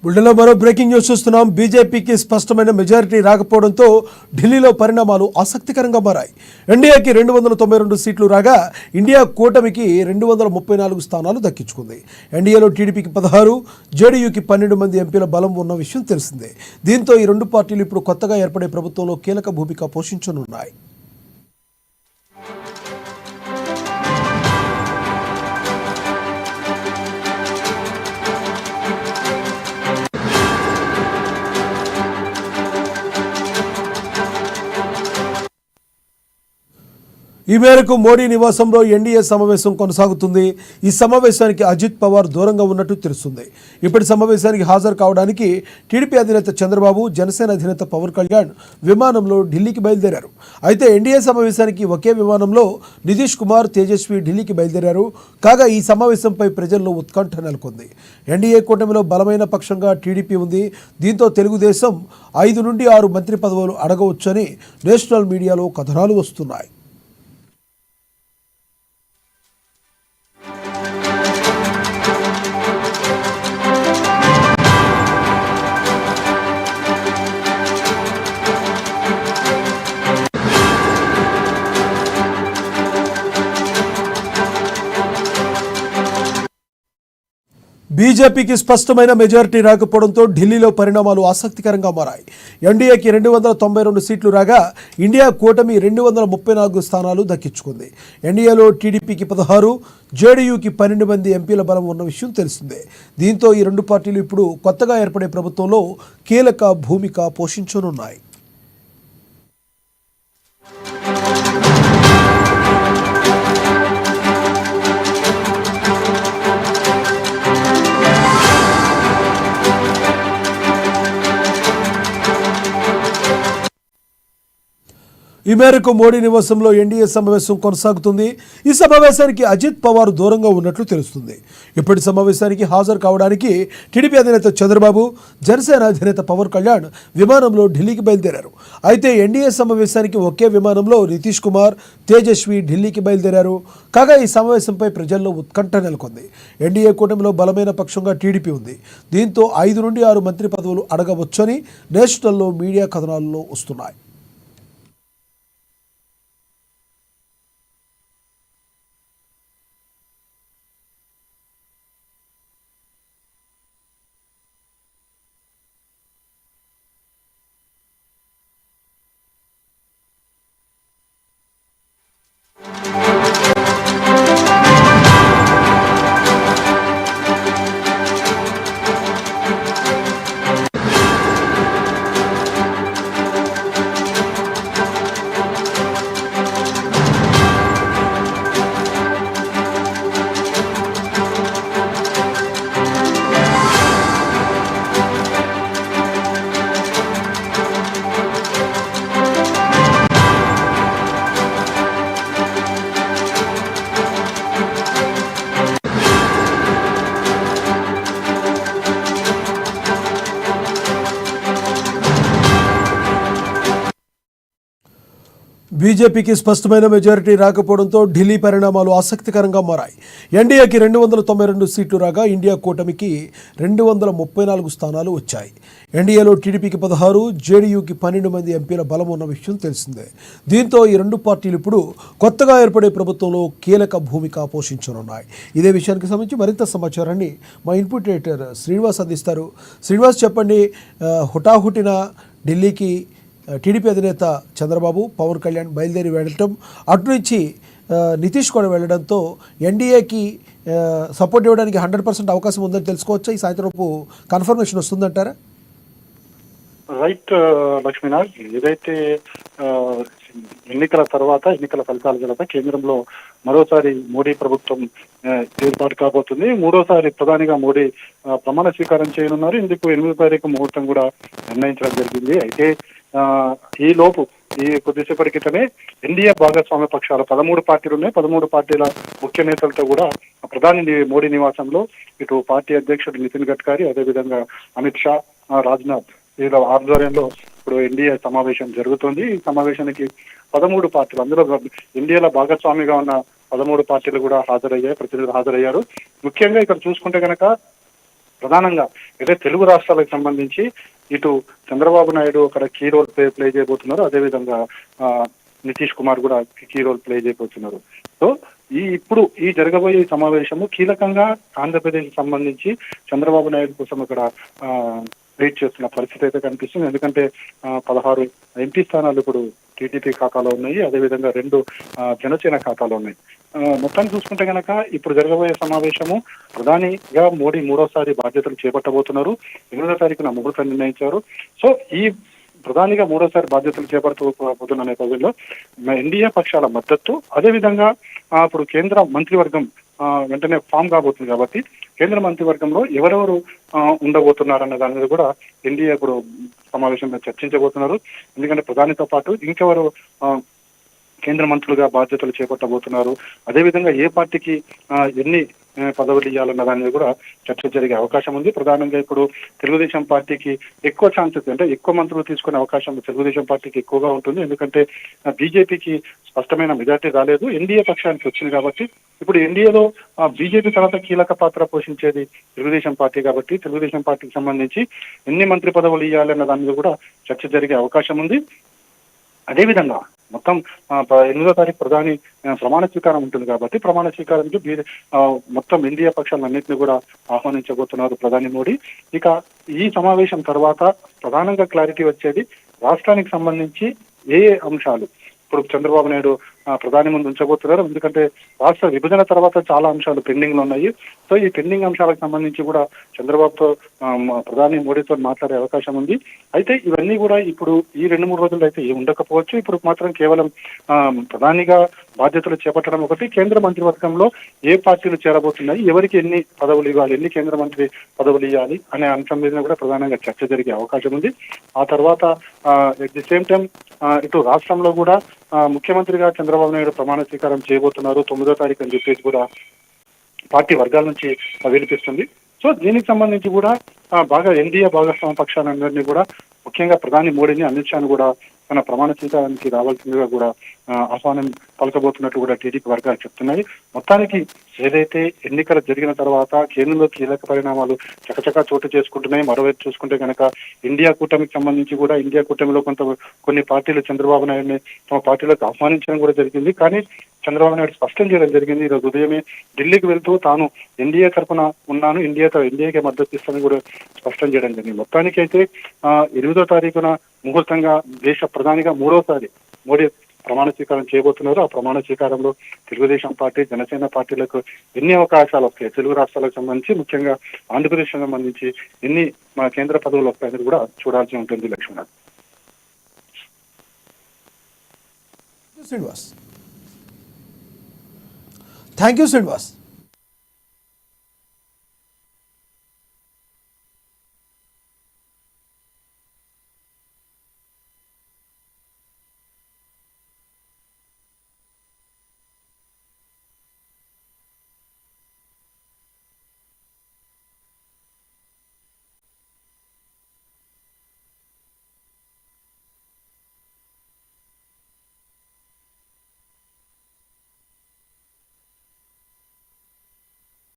బుల్డెన్లో మరో breaking news చూస్తున్నాం. బీజేపీకి స్పష్టమైన మెజారిటీ రాకపోవడంతో ఢిల్లీలో పరిణామాలు ఆసక్తికరంగా మారాయి. ఎన్డీఏకి 292 సీట్లు రాగా ఇండియా కూటమికి 234 స్థానాలు దక్కించుకుంది. ఎన్డీఏలో టీడీపీకి 16, జేడీయూకి 12 మంది ఎంపీల బలం ఉన్న విషయం తెలిసిందే. దీంతో ఈ రెండు పార్టీలు ఇప్పుడు కొత్తగా ఏర్పడే ప్రభుత్వంలో కీలక భూమిక పోషించనున్నాయి. ఈ మేరకు మోడీ నివాసంలో ఎన్డీఏ సమావేశం కొనసాగుతుంది. ఈ సమావేశానికి అజిత్ పవార్ దూరంగా ఉన్నట్టు తెలుస్తుంది. ఇప్పటి సమావేశానికి హాజరు కావడానికి టీడీపీ అధినేత చంద్రబాబు, జనసేన అధినేత పవన్ కళ్యాణ్ విమానంలో ఢిల్లీకి బయలుదేరారు. అయితే ఎన్డీఏ సమావేశానికి ఒకే విమానంలో నితీష్ కుమార్, తేజస్వి ఢిల్లీకి బయలుదేరారు. కాగా ఈ సమావేశంపై ప్రజల్లో ఉత్కంఠ నెలకొంది. ఎన్డీఏ కూటమిలో బలమైన పక్షంగా టీడీపీ ఉంది. దీంతో తెలుగుదేశం 5 నుండి 6 మంత్రి పదవులు అడగవచ్చని నేషనల్ మీడియాలో కథనాలు వస్తున్నాయి. బీజేపీకి స్పష్టమైన మెజారిటీ రాకపోవడంతో ఢిల్లీలో పరిణామాలు ఆసక్తికరంగా మారాయి. ఎన్డీఏకి 292 సీట్లు రాగా ఇండియా కూటమి 234 స్థానాలు దక్కించుకుంది. ఎన్డీఏలో టీడీపీకి 16, జేడీయూకి 12 మంది ఎంపీల బలం ఉన్న విషయం తెలిసిందే. దీంతో ఈ రెండు పార్టీలు ఇప్పుడు కొత్తగా ఏర్పడే ప్రభుత్వంలో కీలక భూమిక పోషించనున్నాయి. ఈ మేరకు మోడీ నివాసంలో ఎన్డీఏ సమావేశం కొనసాగుతుంది. ఈ సమావేశానికి అజిత్ పవార్ దూరంగా ఉన్నట్లు తెలుస్తుంది. ఇప్పటి సమావేశానికి హాజరు కావడానికి టీడీపీ అధినేత చంద్రబాబు, జనసేన అధినేత పవన్ కళ్యాణ్ విమానంలో ఢిల్లీకి బయలుదేరారు. అయితే ఎన్డీఏ సమావేశానికి ఒకే విమానంలో నితీష్ కుమార్, తేజస్వి ఢిల్లీకి బయలుదేరారు. కాగా ఈ సమావేశంపై ప్రజల్లో ఉత్కంఠ నెలకొంది. ఎన్డీఏ కూటమిలో బలమైన పక్షంగా టీడీపీ ఉంది. దీంతో 5 నుండి 6 మంత్రి పదవులు అడగవచ్చని నేషనల్లో మీడియా కథనాల్లో వస్తున్నాయి. బీజేపీకి స్పష్టమైన మెజారిటీ రాకపోవడంతో ఢిల్లీ పరిణామాలు ఆసక్తికరంగా మారాయి. ఎన్డీఏకి 292 సీట్లు రాగా ఇండియా కూటమికి 234 స్థానాలు వచ్చాయి. ఎన్డీఏలో టీడీపీకి 16, జేడీయూకి 12 మంది ఎంపీల బలం ఉన్న విషయం తెలిసిందే. దీంతో ఈ రెండు పార్టీలు ఇప్పుడు కొత్తగా ఏర్పడే ప్రభుత్వంలో కీలక భూమిక పోషించనున్నాయి. ఇదే విషయానికి సంబంధించి మరింత సమాచారాన్ని మా ఇన్పుట్ ఎడిటర్ శ్రీనివాస్ అందిస్తారు. శ్రీనివాస్, చెప్పండి, హుటాహుటిన ఢిల్లీకి టీడీపీ అధినేత చంద్రబాబు, పవన్ కళ్యాణ్ బయలుదేరి వెళ్ళటం, అటు నుంచి నితీష్ కూడా వెళ్ళడంతో ఎన్డీఏకి సపోర్ట్ ఇవ్వడానికి 100% అవకాశం ఉందని తెలుసుకోవచ్చా? ఈ సాయంత్రపు కన్ఫర్మేషన్ వస్తుందంటారా? రైట్ లక్ష్మీనాథ్, ఏదైతే ఎన్నికల ఫలితాల తర్వాత కేంద్రంలో మరోసారి మోడీ ప్రభుత్వం ఏర్పాటు కాబోతుంది. మూడోసారి ప్రధానిగా మోడీ ప్రమాణ స్వీకారం చేయనున్నారు. ఇందుకు 8వ తారీఖు ముహూర్తం కూడా నిర్ణయించడం జరిగింది. అయితే ఈ కొద్దిసేపటి క్రితమే ఎన్డీఏ భాగస్వామ్య పక్షాలు 13 పార్టీలు ఉన్నాయి. 13 పార్టీల ముఖ్య నేతలతో కూడా ప్రధాని మోడీ నివాసంలో ఇటు పార్టీ అధ్యక్షుడు నితిన్ గడ్కరీ, అదేవిధంగా అమిత్ షా, రాజ్నాథ్ వీళ్ళ ఆధ్వర్యంలో ఇప్పుడు ఎన్డీఏ సమావేశం జరుగుతుంది. ఈ సమావేశానికి 13 పార్టీలు, అందులో ఎన్డీఏలో భాగస్వామిగా ఉన్న 13 పార్టీలు కూడా ప్రతినిధులు హాజరయ్యారు. ముఖ్యంగా ఇక్కడ చూసుకుంటే కనుక ప్రధానంగా అయితే తెలుగు రాష్ట్రాలకు సంబంధించి ఇటు చంద్రబాబు నాయుడు అక్కడ కీ రోల్ ప్లే చేయబోతున్నారు, అదేవిధంగా నితీష్ కుమార్ కూడా కీ రోల్ ప్లే చేయబోతున్నారు. సో ఇప్పుడు ఈ జరగబోయే సమావేశము కీలకంగా ఆంధ్రప్రదేశ్ సంబంధించి చంద్రబాబు నాయుడు కోసం ఇక్కడ వెయిట్ చేస్తున్న పరిస్థితి అయితే కనిపిస్తుంది. ఎందుకంటే 16 ఎంపీ స్థానాలు ఇప్పుడు టీడీపీ ఖాతాలో ఉన్నాయి, అదేవిధంగా 2 జనసేన ఖాతాలో ఉన్నాయి. మొత్తాన్ని చూసుకుంటే కనుక ఇప్పుడు జరగబోయే సమావేశము ప్రధానిగా మోడీ 3వసారి బాధ్యతలు చేపట్టబోతున్నారు. 8వ తారీఖున ముహూర్తం నిర్ణయించారు. సో ఈ ప్రధానిగా 3వసారి బాధ్యతలు చేపట్టబోతున్న నేపథ్యంలో ఎన్డీఏ పక్షాల మద్దతు, అదేవిధంగా ఇప్పుడు కేంద్ర మంత్రివర్గం వెంటనే ఫామ్ కాబోతుంది కాబట్టి కేంద్ర మంత్రివర్గంలో ఎవరెవరు ఉండబోతున్నారన్న దాని మీద కూడా ఎన్డీఏ ఇప్పుడు సమావేశంలో చర్చించబోతున్నారు. ఎందుకంటే ప్రధానితో పాటు ఇంకెవరు కేంద్ర మంత్రులుగా బాధ్యతలు చేపట్టబోతున్నారు, అదేవిధంగా ఏ పార్టీకి ఎన్ని పదవులు ఇవ్వాలన్న దాని మీద కూడా చర్చ జరిగే అవకాశం ఉంది. ప్రధానంగా ఇప్పుడు తెలుగుదేశం పార్టీకి ఎక్కువ ఛాన్సెస్, అంటే ఎక్కువ మంత్రులు తీసుకునే అవకాశం తెలుగుదేశం పార్టీకి ఎక్కువగా ఉంటుంది. ఎందుకంటే బీజేపీకి స్పష్టమైన మెజార్టీ రాలేదు, ఎన్డీఏ పక్షానికి వచ్చింది కాబట్టి ఇప్పుడు ఎన్డీఏలో బీజేపీ తర్వాత కీలక పాత్ర పోషించేది తెలుగుదేశం పార్టీ కాబట్టి తెలుగుదేశం పార్టీకి సంబంధించి ఎన్ని మంత్రి పదవులు ఇవ్వాలన్న దాని మీద కూడా చర్చ జరిగే అవకాశం ఉంది. అదేవిధంగా మొత్తం 8వ తారీఖు ప్రధాని ప్రమాణ స్వీకారం ఉంటుంది కాబట్టి ప్రమాణ స్వీకారానికి మొత్తం ఎన్డీఏ పక్షాలన్నింటినీ కూడా ఆహ్వానించబోతున్నారు ప్రధాని మోడీ. ఇక ఈ సమావేశం తర్వాత ప్రధానంగా క్లారిటీ వచ్చేది రాష్ట్రానికి సంబంధించి ఏ అంశాలు ఇప్పుడు చంద్రబాబు నాయుడు ప్రధాని ముందు ఉంచబోతున్నారు. ఎందుకంటే రాష్ట్ర విభజన తర్వాత చాలా అంశాలు పెండింగ్ లో ఉన్నాయి. సో ఈ పెండింగ్ అంశాలకు సంబంధించి కూడా చంద్రబాబుతో ప్రధాని మోడీతో మాట్లాడే అవకాశం ఉంది. అయితే ఇవన్నీ కూడా ఇప్పుడు ఈ 2-3 రోజుల్లో అయితే ఉండకపోవచ్చు. ఇప్పుడు మాత్రం కేవలం ప్రధానిగా బాధ్యతలు చేపట్టడం ఒకటి, కేంద్ర మంత్రివర్గంలో ఏ పార్టీలు చేరబోతున్నాయి, ఎవరికి ఎన్ని పదవులు ఇవ్వాలి, ఎన్ని కేంద్ర మంత్రి పదవులు ఇవ్వాలి అనే అంశం మీద కూడా ప్రధానంగా చర్చ జరిగే అవకాశం ఉంది. ఆ తర్వాత ఎట్ ది సేమ్ టైం ఇటు రాష్ట్రంలో కూడా ముఖ్యమంత్రిగా చంద్రబాబు నాయుడు ప్రమాణ స్వీకారం చేయబోతున్నారు 9వ తారీఖు అని చెప్పేసి కూడా పార్టీ వర్గాల నుంచి వినిపిస్తుంది. సో దీనికి సంబంధించి కూడా బాగా ఎన్డీఏ భాగస్వామ్య పక్షాలందరినీ కూడా ముఖ్యంగా ప్రధాని మోడీని, అమిత్ షాను కూడా తన ప్రమాణ స్వీకారానికి రావాల్సిందిగా కూడా ఆహ్వానం పలకబోతున్నట్టు కూడా టీడీపీ వర్గాలు చెప్తున్నాయి. మొత్తానికి ఏదైతే ఎన్నికలు జరిగిన తర్వాత కేంద్రంలో కీలక పరిణామాలు చకచకా చోటు చేసుకుంటున్నాయి. మరోవైపు చూసుకుంటే కనుక ఇండియా కూటమికి సంబంధించి కూడా ఇండియా కూటమిలో కొన్ని పార్టీలు చంద్రబాబు నాయుడిని తమ పార్టీలకు ఆహ్వానించడం కూడా జరిగింది. కానీ చంద్రబాబు నాయుడు స్పష్టం చేయడం జరిగింది ఈరోజు ఉదయమే ఢిల్లీకి వెళ్తూ తాను ఎన్డీఏ తరఫున ఉన్నాను, ఎన్డీఏకి మద్దతు ఇస్తానని కూడా స్పష్టం చేయడం జరిగింది. మొత్తానికి అయితే 8వ తారీఖున ముహూర్తంగా దేశ ప్రధానిగా 3వసారి మోడీ ప్రమాణ స్వీకారం చేయబోతున్నారు. ఆ ప్రమాణ స్వీకారంలో తెలుగుదేశం పార్టీ, జనసేన పార్టీలకు ఎన్ని అవకాశాలు వస్తాయి, తెలుగు రాష్ట్రాలకు సంబంధించి ముఖ్యంగా ఆంధ్రప్రదేశ్ సంబంధించి ఎన్ని కేంద్ర పదవులు వస్తాయని కూడా చూడాల్సి ఉంటుంది. లక్ష్మణ్. Srinivas, thank you Srinivas.